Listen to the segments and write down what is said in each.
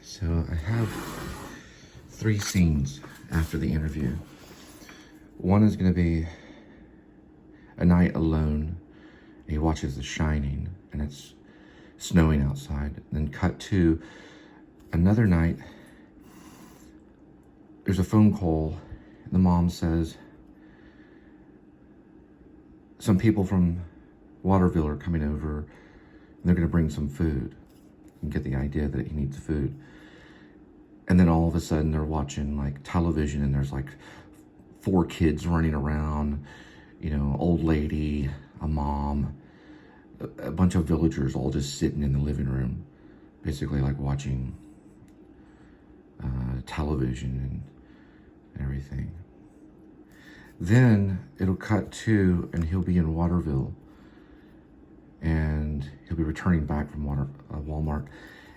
So I have 3 scenes after the interview. One is going to be a night alone. He watches The Shining and it's snowing outside. Then cut to another night. There's a phone call. The mom says some people from Waterville are coming over and they're going to bring some food. And get the idea that he needs food. And then all of a sudden they're watching like television and there's like 4 kids running around, you know, old lady, a mom, a bunch of villagers all just sitting in the living room, basically like watching television and everything. Then it'll cut to, and he'll be in Waterville and he'll be returning back from Walmart,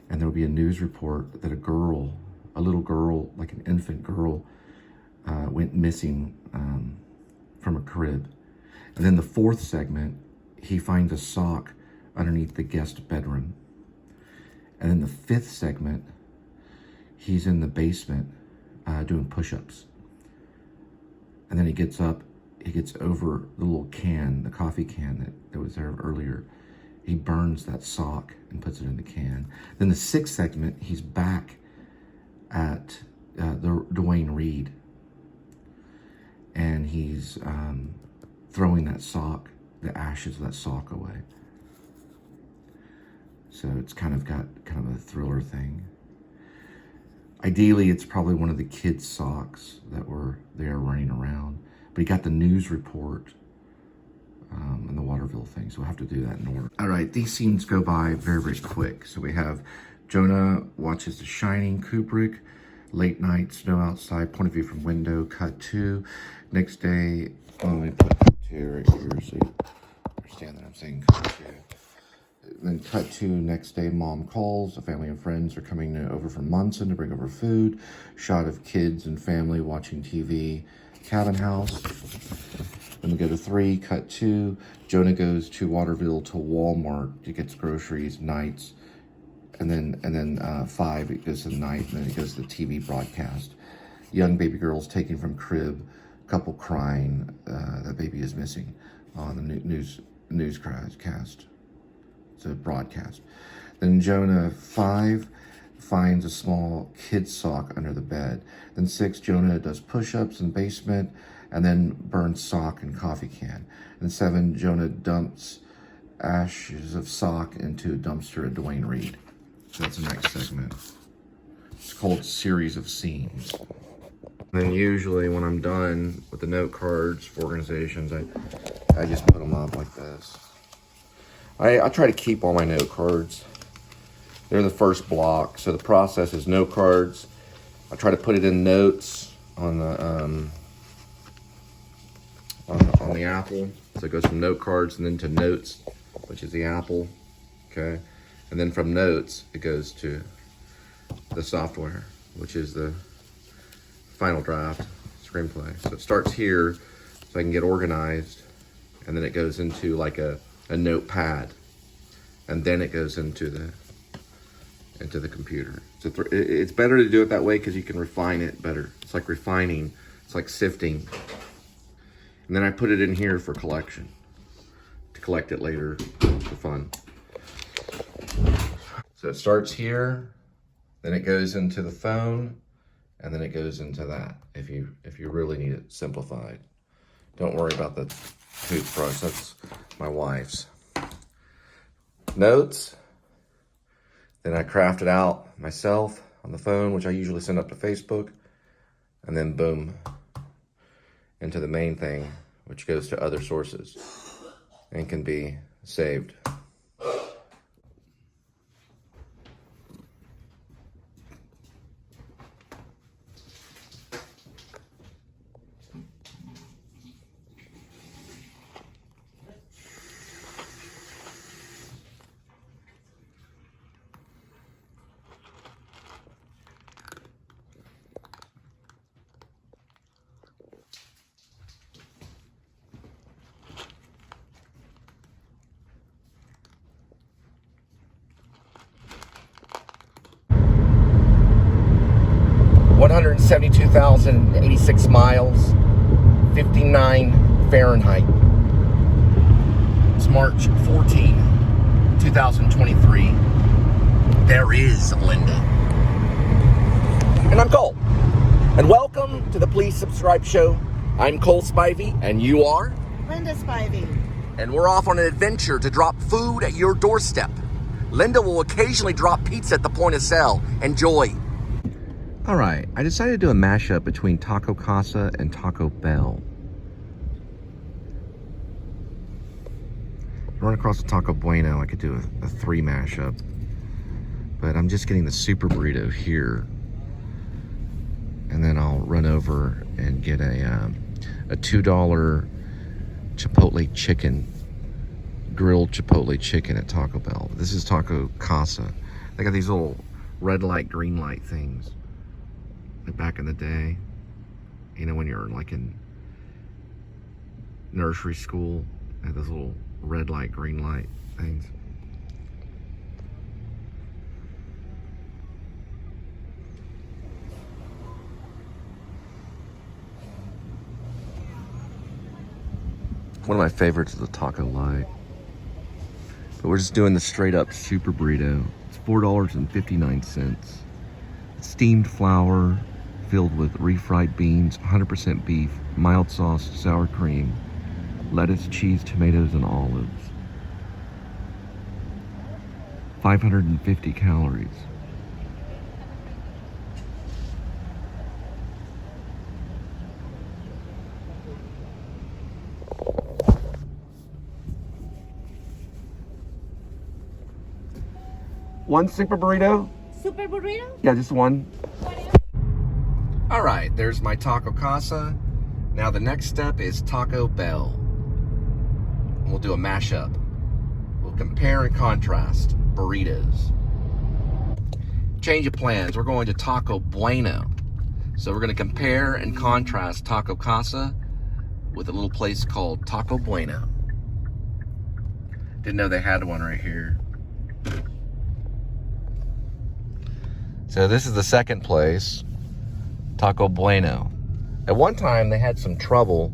and there'll be a news report that a little girl, like an infant girl, went missing from a crib. And then the 4th segment, he finds a sock underneath the guest bedroom. And then the 5th segment, he's in the basement doing push-ups. And then he gets up, he gets over the little can, the coffee can that was there earlier. He burns that sock and puts it in the can. Then the 6th segment, he's back at the Duane Reade. And he's throwing that sock, the ashes of that sock away. So it's kind of got kind of a thriller thing. Ideally, it's probably one of the kids' socks that were there running around. But he got the news report and the Waterville thing, so we'll have to do that in order. All right, these scenes go by very, very quick. So we have Jonah watches The Shining, Kubrick, late night, snow outside, point of view from window, cut to. Next day, let me put cut to right here so you understand that I'm saying cut to. Then cut to next day, mom calls. The family and friends are coming over from Munson to bring over food. Shot of kids and family watching TV, cabin house. Then we go to 3, cut 2. Jonah goes to Waterville to Walmart to get groceries, nights. And then 5, it goes to the night, and then it goes to the TV broadcast. Young baby girls taken from crib, couple crying, that baby is missing on the newscast. It's a broadcast. Then Jonah 5 finds a small kid sock under the bed. Then 6, Jonah does push-ups in the basement and then burns sock and coffee can. And 7, Jonah dumps ashes of sock into a dumpster at Duane Reade. So that's the next segment. It's called Series of Scenes. Then usually when I'm done with the note cards for organizations, I just put them up like this. I try to keep all my note cards. They're the first block. So the process is note cards. I try to put it in notes on the Apple. So it goes from note cards and then to notes, which is the Apple. Okay. And then from notes, it goes to the software, which is the final draft screenplay. So it starts here so I can get organized, and then it goes into like a notepad, and then it goes into the computer. So it's better to do it that way because you can refine it better. It's like refining, it's like sifting. And then I put it in here for collection, to collect it later for fun. So it starts here, then it goes into the phone, and then it goes into that if you really need it simplified. Don't worry about the toothbrush, that's my wife's. Notes, then I craft it out myself on the phone, which I usually send up to Facebook, and then boom, into the main thing, which goes to other sources and can be saved. 172,086 miles, 59 Fahrenheit. It's March 14, 2023. There is Linda. And I'm Cole. And welcome to the Please Subscribe Show. I'm Cole Spivey, and you are? Linda Spivey. And we're off on an adventure to drop food at your doorstep. Linda will occasionally drop pizza at the point of sale. Enjoy. All right, I decided to do a mashup between Taco Casa and Taco Bell. Run across the Taco Bueno, I could do a 3 mashup. But I'm just getting the super burrito here. And then I'll run over and get a $2 Chipotle chicken, grilled Chipotle chicken at Taco Bell. This is Taco Casa. They got these little red light, green light things. Like back in the day, you know, when you're like in nursery school, they had those little red light, green light things. One of my favorites is the Taco Light. But we're just doing the straight up super burrito. It's $4.59. It's steamed flour filled with refried beans, 100% beef, mild sauce, sour cream, lettuce, cheese, tomatoes, and olives. 550 calories. One super burrito? Super burrito? Yeah, just one. All right, there's my Taco Casa. Now the next step is Taco Bell. We'll do a mashup. We'll compare and contrast burritos. Change of plans, we're going to Taco Bueno. So we're gonna compare and contrast Taco Casa with a little place called Taco Bueno. Didn't know they had one right here. So this is the second place, Taco Bueno. At one time, they had some trouble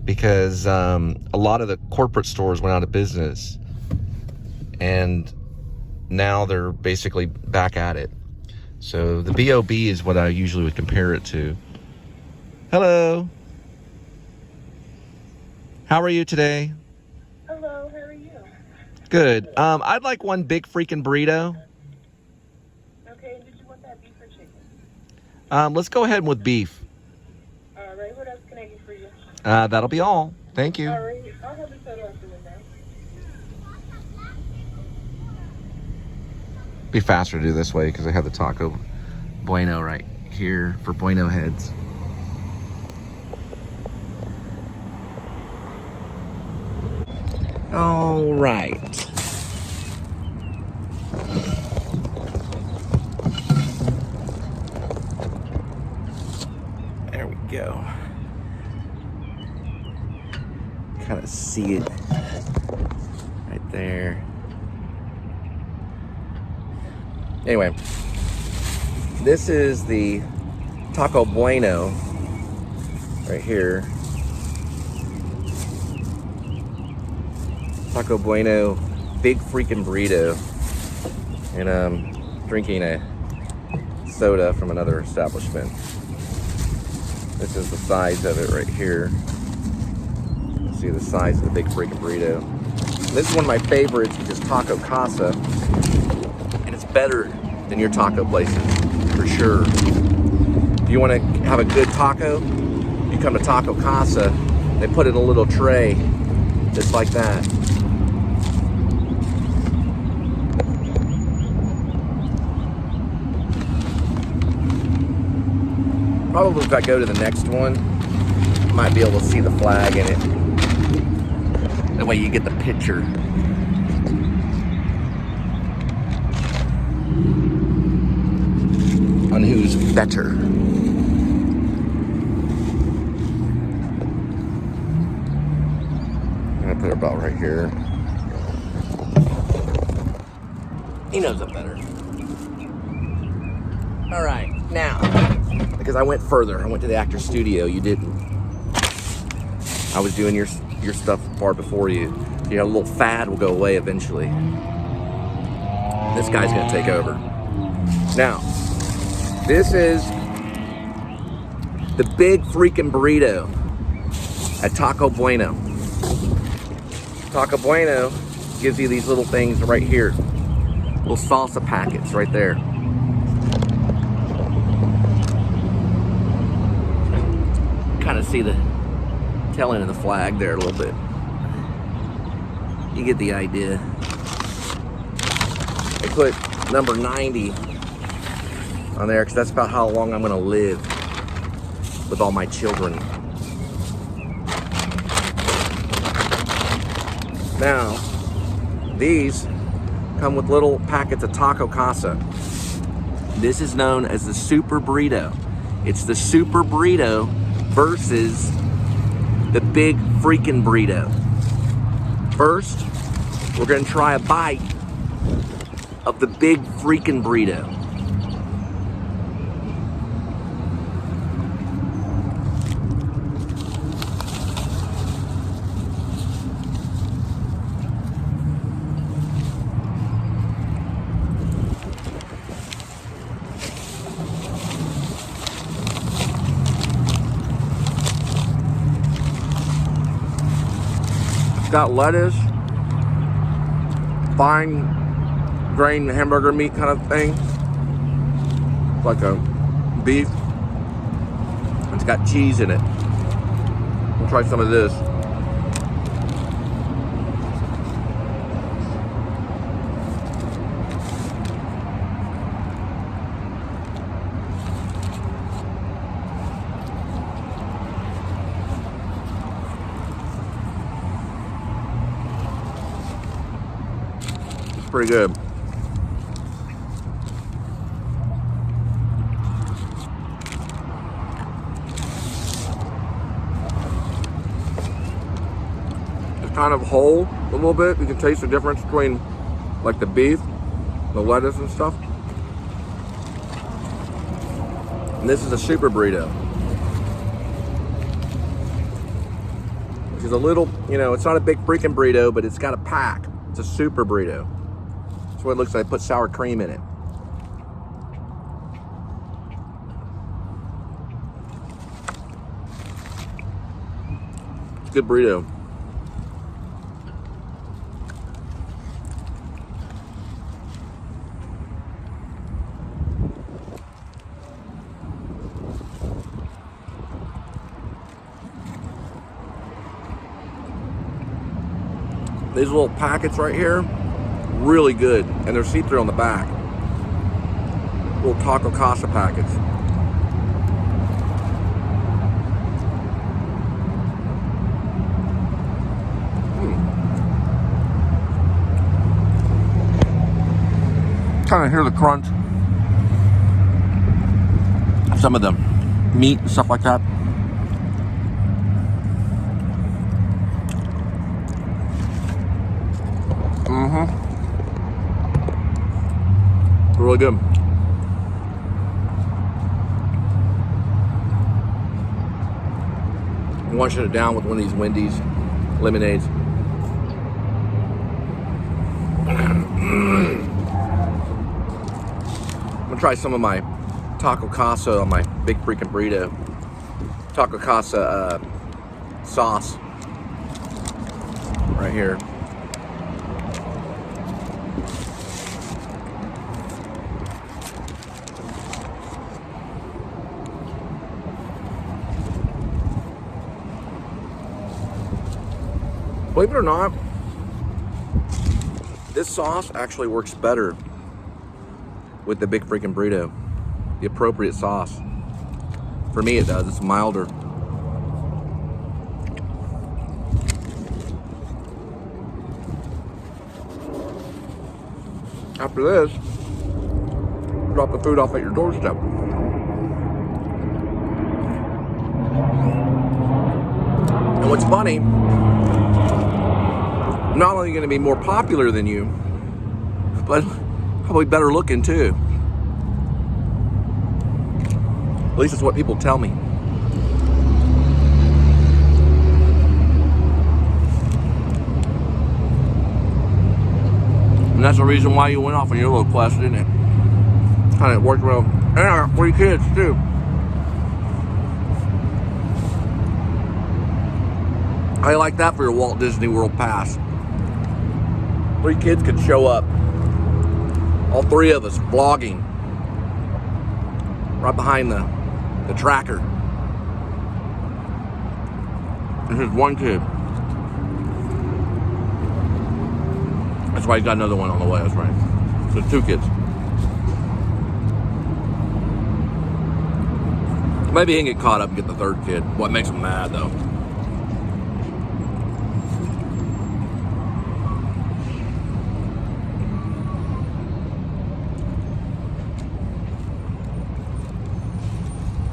because a lot of the corporate stores went out of business. And now they're basically back at it. So the B.O.B. is what I usually would compare it to. Hello. How are you today? Hello, how are you? Good. I'd like one Big Freakin Burrito. Okay, did you want that beef or chicken? Let's go ahead with beef. All right, what else can I get for you? That'll be all. Thank you. All right, I'll have it set up for you now. Be faster to do this way because I have the Taco Bueno right here for Bueno heads. All right. There we go. Kind of see it right there. Anyway, this is the Taco Bueno right here. Taco Bueno Big Freakin Burrito. And I'm drinking a soda from another establishment. This is the size of it right here. See the size of the Big Freakin Burrito. This is one of my favorites, which is Taco Casa. And it's better than your taco places, for sure. If you want to have a good taco, you come to Taco Casa. They put it in a little tray, just like that. Probably if I go to the next one, I might be able to see the flag in it. That way you get the picture. On who's better. I'm gonna put our belt right here. He knows I'm better. All right, now because I went further. I went to the actor's studio. You didn't. I was doing your stuff far before you. Your little fad will go away eventually. This guy's gonna take over. Now, this is the Big Freakin Burrito at Taco Bueno. Taco Bueno gives you these little things right here. Little salsa packets right there. Kind of see the tail end of the flag there a little bit. You get the idea. I put number 90 on there because that's about how long I'm going to live with all my children. Now, these come with little packets of Taco Casa. This is known as the Super Burrito. It's the Super Burrito versus the Big Freakin Burrito. First, we're gonna try a bite of the Big Freakin Burrito. Got lettuce, fine grained hamburger meat kind of thing, like a beef. It's got cheese in it. We'll try some of this. Pretty good. It's kind of whole a little bit. You can taste the difference between like the beef, the lettuce and stuff. And this is a Super Burrito, which is a little, you know, it's not a Big Freakin Burrito, but it's got a pack. It's a Super Burrito. That's what it looks like. I put sour cream in it. It's a good burrito. These little packets right here, really good, and they're see-through on the back. Little Taco Casa packets. Kind of hear the crunch. Some of the meat and stuff like that. Really good. I'm washing it down with one of these Wendy's lemonades. I'm gonna try some of my Taco Casa on my Big Freakin Burrito. Taco Casa sauce right here. Believe it or not, this sauce actually works better with the Big Freakin Burrito. The appropriate sauce. For me it does, it's milder. After this, drop the food off at your doorstep. And what's funny, I'm not only going to be more popular than you, but probably better looking too. least it's what people tell me. And that's the reason why you went off on your little quest, didn't it? Kind of worked well. And I got 3 kids, too. I like that for your Walt Disney World pass. 3 kids could show up. All 3 of us vlogging. Right behind the tracker. This is 1 kid. That's why he's got another one on the way, that's right. So 2 kids. Maybe he can get caught up and get the 3rd kid. What makes him mad, though.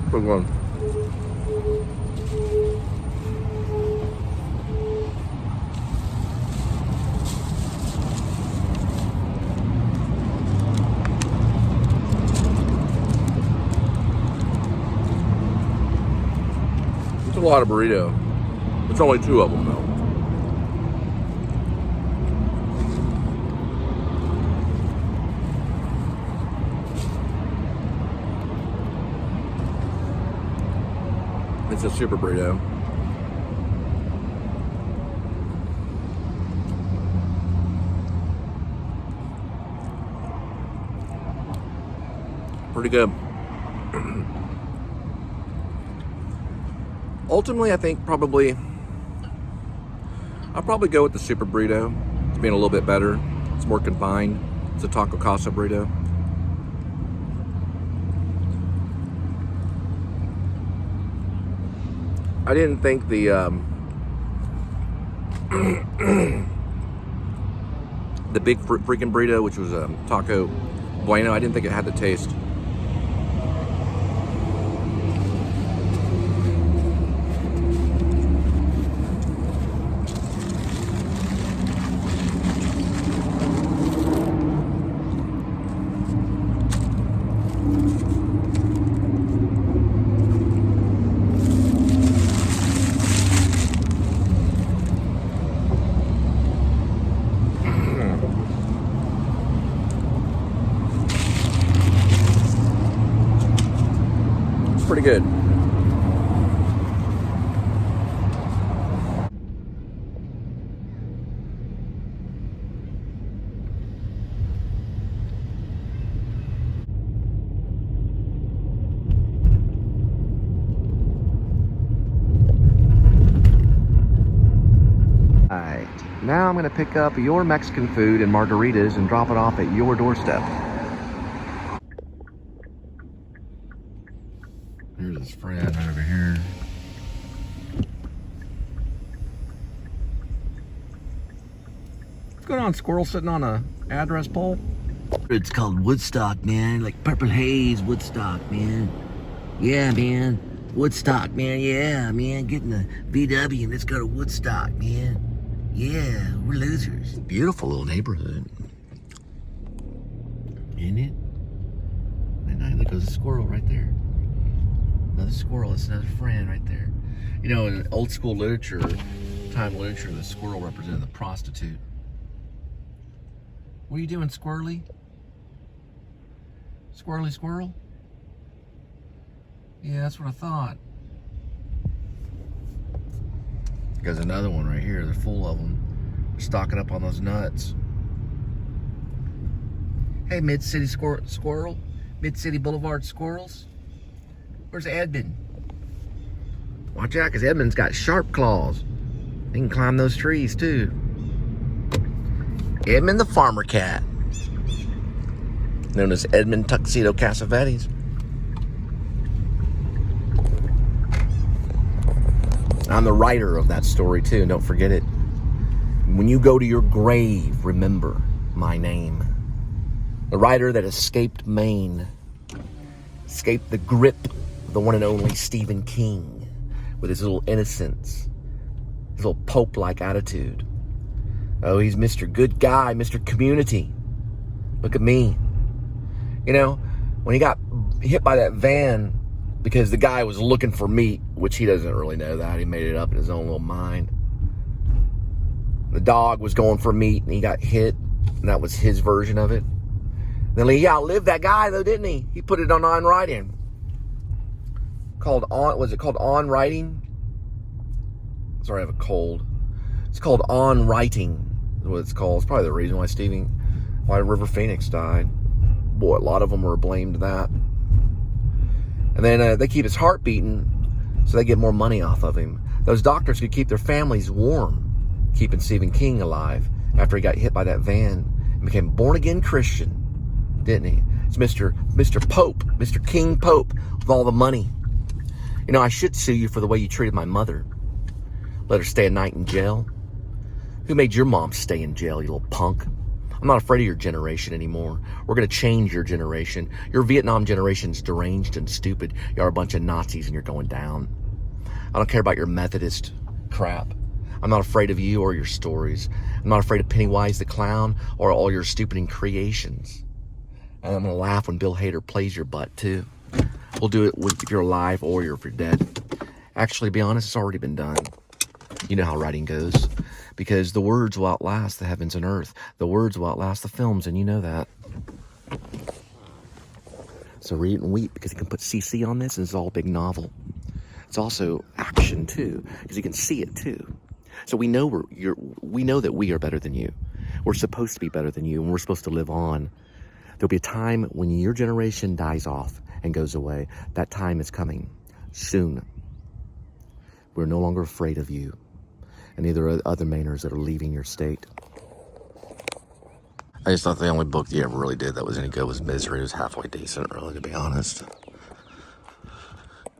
Good one. It's a lot of burrito. It's only 2 of them, though. It's a super burrito. Pretty good. Ultimately, I think I'll probably go with the super burrito. It's being a little bit better. It's more confined. It's a taco casa burrito. I didn't think the the Big Freakin Burrito, which was a taco bueno, I didn't think it had the taste. Pretty good. Alright, now I'm going to pick up your Mexican food and margaritas and drop it off at your doorstep. Here's his friend right over here. What's going on, squirrel sitting on a address pole? It's called Woodstock, man. Like Purple Haze Woodstock, man. Yeah, man. Woodstock, man. Yeah, man. Getting the VW and let's go to Woodstock, man. Yeah, we're losers. Beautiful little neighborhood. Isn't it? And look, there's a squirrel right there. Another squirrel. It's another friend right there. You know, in old school literature, time literature, the squirrel represented the prostitute. What are you doing, squirrely? Squirrely squirrel? Yeah, that's what I thought. There's another one right here. They're full of them. They're stocking up on those nuts. Hey, Mid-City Squirrel? Mid-City Boulevard Squirrels? Where's Edmund? Watch out, because Edmund's got sharp claws. He can climb those trees, too. Edmund the farmer cat. Known as Edmund Tuxedo Cassavetes. I'm the writer of that story, too. Don't forget it. When you go to your grave, remember my name. The writer that escaped Maine. Escaped the grip of the one and only Stephen King. With his little innocence. His little Pope-like attitude. Oh, he's Mr. Good Guy, Mr. Community. Look at me. You know, when he got hit by that van because the guy was looking for meat, which he doesn't really know that. He made it up in his own little mind. The dog was going for meat, and he got hit, and that was his version of it. Then he outlived that guy, though, didn't he? He put it on writing. Was it called on writing? Sorry, I have a cold. It's called on writing, is what it's called. It's probably the reason why River Phoenix died. Boy, a lot of them were blamed that. And then they keep his heart beating, so they get more money off of him. Those doctors could keep their families warm, keeping Stephen King alive after he got hit by that van and became a born-again Christian, didn't he? It's Mr. Pope, Mr. King Pope, with all the money. You know, I should sue you for the way you treated my mother. Let her stay a night in jail. Who made your mom stay in jail, you little punk? I'm not afraid of your generation anymore. We're going to change your generation. Your Vietnam generation's deranged and stupid. You're a bunch of Nazis and you're going down. I don't care about your Methodist crap. I'm not afraid of you or your stories. I'm not afraid of Pennywise the Clown or all your stupid creations. And I'm going to laugh when Bill Hader plays your butt, too. We'll do it if you're alive or if you're dead. Actually, to be honest, it's already been done. You know how writing goes. Because the words will outlast the heavens and earth. The words will outlast the films, and you know that. So read it and weep, because you can put CC on this, and it's all a big novel. It's also action, too, because you can see it, too. So we know that we are better than you. We're supposed to be better than you, and we're supposed to live on. There'll be a time when your generation dies off and goes away. That time is coming soon. We're no longer afraid of you. And neither are other Mainers that are leaving your state. I just thought the only book you ever really did that was any good was Misery. It was halfway decent, really, to be honest.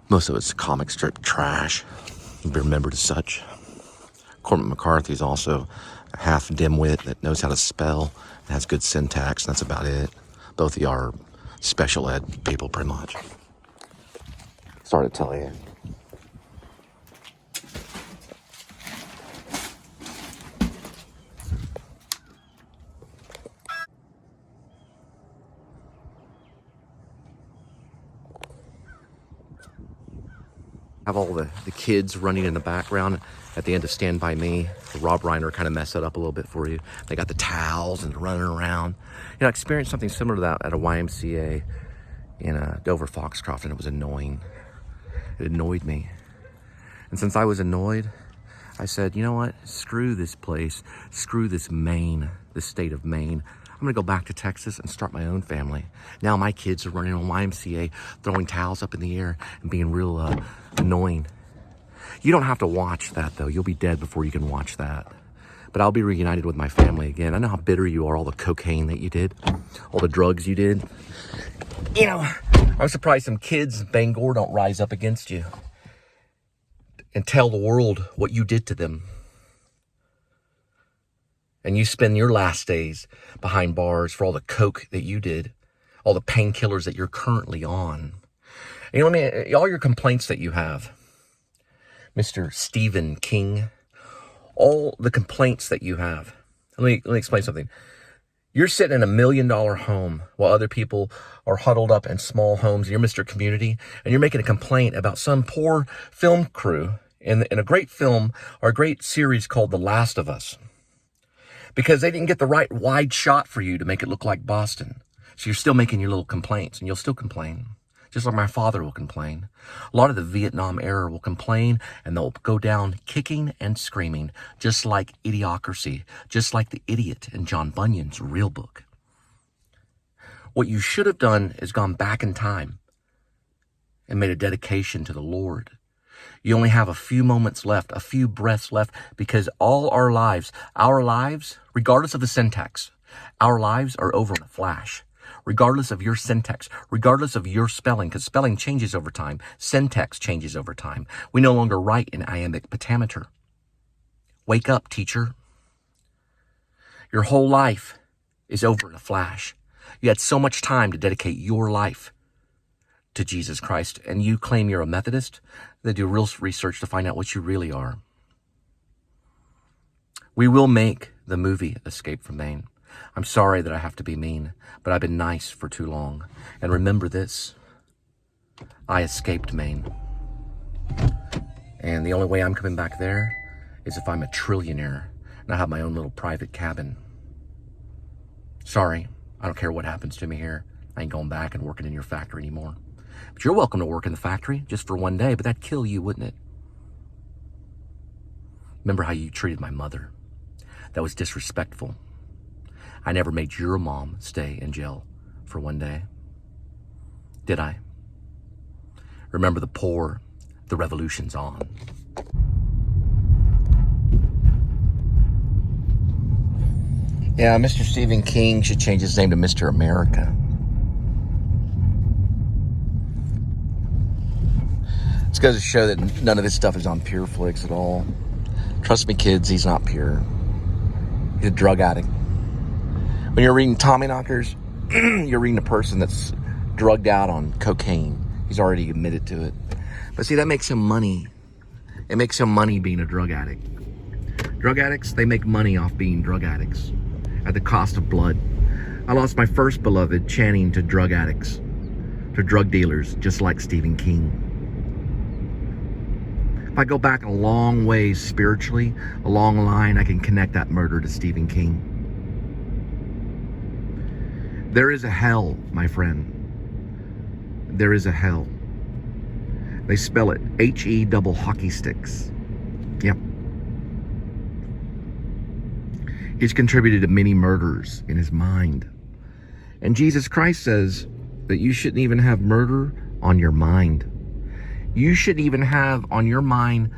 Most of it's comic strip trash. You'll be remembered as such. Cormac McCarthy's also a half dimwit that knows how to spell and has good syntax, and that's about it. Both of you are special ed people, pretty much. Sorry to tell you. Have all the kids running in the background at the end of Stand By Me. Rob Reiner kind of messed it up a little bit for you. They got the towels and running around. You know, I experienced something similar to that at a YMCA in Dover Foxcroft, and it was annoying. It annoyed me. And since I was annoyed, I said, you know what? Screw this place. Screw this Maine, this state of Maine. I'm going to go back to Texas and start my own family. Now my kids are running on YMCA, throwing towels up in the air and being real annoying. You don't have to watch that, though. You'll be dead before you can watch that. But I'll be reunited with my family again. I know how bitter you are, all the cocaine that you did, all the drugs you did. You know, I'm surprised some kids in Bangor don't rise up against you and tell the world what you did to them. And you spend your last days behind bars for all the coke that you did, all the painkillers that you're currently on. You know what I mean? All your complaints that you have, Mr. Stephen King, all the complaints that you have. Let me explain something. You're sitting in $1 million home while other people are huddled up in small homes. You're Mr. Community, and you're making a complaint about some poor film crew in a great film or a great series called The Last of Us. Because they didn't get the right wide shot for you to make it look like Boston. So you're still making your little complaints, and you'll still complain. Just like my father will complain. A lot of the Vietnam era will complain, and they'll go down kicking and screaming, just like Idiocracy, just like The Idiot in John Bunyan's real book. What you should have done is gone back in time and made a dedication to the Lord. You only have a few moments left, a few breaths left, because all our lives, regardless of the syntax, our lives are over in a flash. Regardless of your syntax, regardless of your spelling, because spelling changes over time, syntax changes over time. We no longer write in iambic pentameter. Wake up, teacher. Your whole life is over in a flash. You had so much time to dedicate your life to Jesus Christ, and you claim you're a Methodist. They do real research to find out what you really are. We will make the movie Escape from Maine. I'm sorry that I have to be mean, but I've been nice for too long. And remember this, I escaped Maine. And the only way I'm coming back there is if I'm a trillionaire and I have my own little private cabin. Sorry, I don't care what happens to me here. I ain't going back and working in your factory anymore. But you're welcome to work in the factory just for one day, but that'd kill you, wouldn't it? Remember how you treated my mother? That was disrespectful. I never made your mom stay in jail for one day. Did I? Remember the poor, the revolution's on. Yeah, Mr. Stephen King should change his name to Mr. America. This goes to show that none of this stuff is on Pure Flix at all. Trust me, kids, he's not pure. He's a drug addict. When you're reading Tommyknockers, you're reading a person that's drugged out on cocaine. He's already admitted to it. But see, that makes him money. It makes him money being a drug addict. Drug addicts, they make money off being drug addicts at the cost of blood. I lost my first beloved chanting to drug addicts, to drug dealers, just like Stephen King. If I go back a long ways spiritually, a long line, I can connect that murder to Stephen King. There is a hell, my friend. There is a hell. They spell it H-E double hockey sticks. Yep. He's contributed to many murders in his mind. And Jesus Christ says that you shouldn't even have murder on your mind. You shouldn't even have on your mind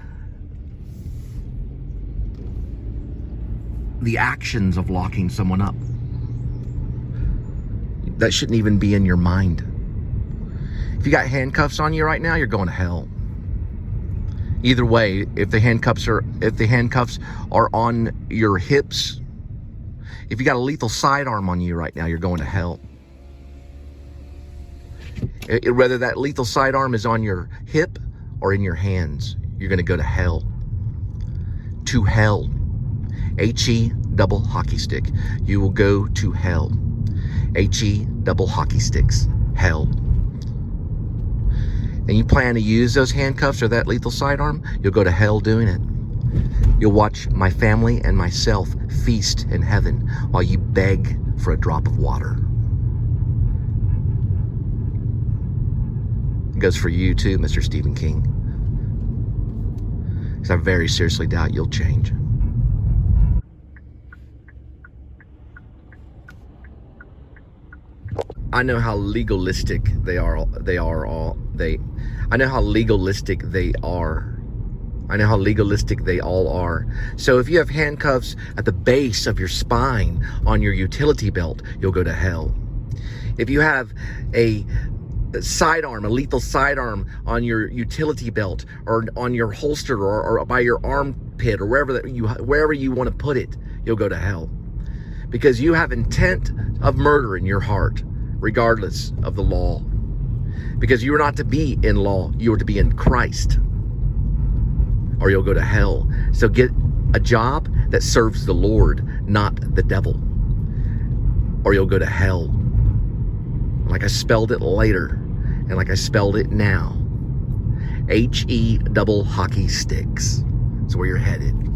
the actions of locking someone up. That shouldn't even be in your mind. If you got handcuffs on you right now, you're going to hell. Either way, if the handcuffs are on your hips, if you got a lethal sidearm on you right now, you're going to hell. Whether that lethal sidearm is on your hip or in your hands, you're going to go to hell. To hell. H-E double hockey stick. You will go to hell. H-E double hockey sticks. Hell. And you plan to use those handcuffs or that lethal sidearm, you'll go to hell doing it. You'll watch my family and myself feast in heaven while you beg for a drop of water. It goes for you too, Mr. Stephen King. Because I very seriously doubt you'll change. I know how legalistic they are. I know how legalistic they are. I know how legalistic they all are. So if you have handcuffs at the base of your spine on your utility belt, you'll go to hell. If you have a sidearm, a lethal sidearm on your utility belt or on your holster or by your armpit or wherever you want to put it, you'll go to hell. Because you have intent of murder in your heart, regardless of the law. Because you are not to be in law, you are to be in Christ, or you'll go to hell. So get a job that serves the Lord, not the devil, or you'll go to hell. Like I spelled it later, and like I spelled it now. H-E double hockey sticks. That's where you're headed.